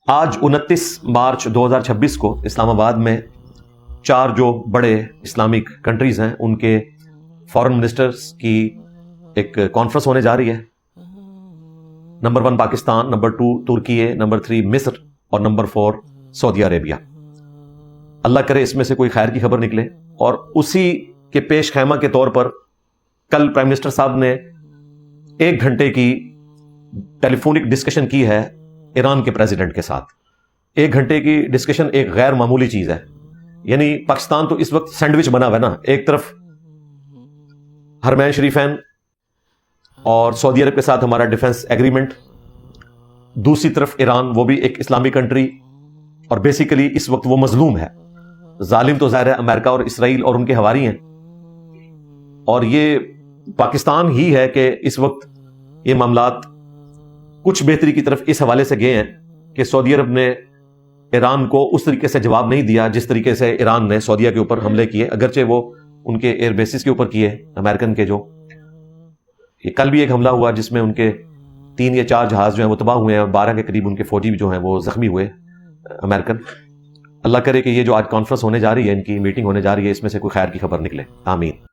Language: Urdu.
آج 29 مارچ 2026 کو اسلام آباد میں 4 جو بڑے اسلامک کنٹریز ہیں ان کے فارن منسٹرز کی ایک کانفرنس ہونے جا رہی ہے۔ نمبر 1 پاکستان، نمبر 2 ترکی، نمبر 3 مصر اور نمبر 4 سعودی عربیہ۔ اللہ کرے اس میں سے کوئی خیر کی خبر نکلے۔ اور اسی کے پیش خیمہ کے طور پر کل پرائم منسٹر صاحب نے 1 گھنٹے کی ٹیلی فونک ڈسکشن کی ہے ایران کے پریزیڈنٹ کے ساتھ۔ 1 گھنٹے کی ڈسکشن ایک غیر معمولی چیز ہے۔ یعنی پاکستان تو اس وقت سینڈوچ بنا ہوا ہے نا، ایک طرف حرمین شریفین اور سعودی عرب کے ساتھ ہمارا ڈیفنس ایگریمنٹ، دوسری طرف ایران، وہ بھی ایک اسلامی کنٹری، اور بیسیکلی اس وقت وہ مظلوم ہے۔ ظالم تو ظاہر ہے امریکہ اور اسرائیل اور ان کے حواری ہیں، اور یہ پاکستان ہی ہے کہ اس وقت یہ معاملات کچھ بہتری کی طرف اس حوالے سے گئے ہیں کہ سعودی عرب نے ایران کو اس طریقے سے جواب نہیں دیا جس طریقے سے ایران نے سعودیہ کے اوپر حملے کیے، اگرچہ وہ ان کے ایئر بیسز کے اوپر کیے امریکن کے۔ جو یہ کل بھی ایک حملہ ہوا جس میں ان کے 3 یا 4 جہاز جو ہیں وہ تباہ ہوئے ہیں، اور 12 کے قریب ان کے فوجی جو ہیں وہ زخمی ہوئے امریکن۔ اللہ کرے کہ یہ جو آج کانفرنس ہونے جا رہی ہے، ان کی میٹنگ ہونے جا رہی ہے، اس میں سے کوئی خیر کی خبر نکلے، آمین۔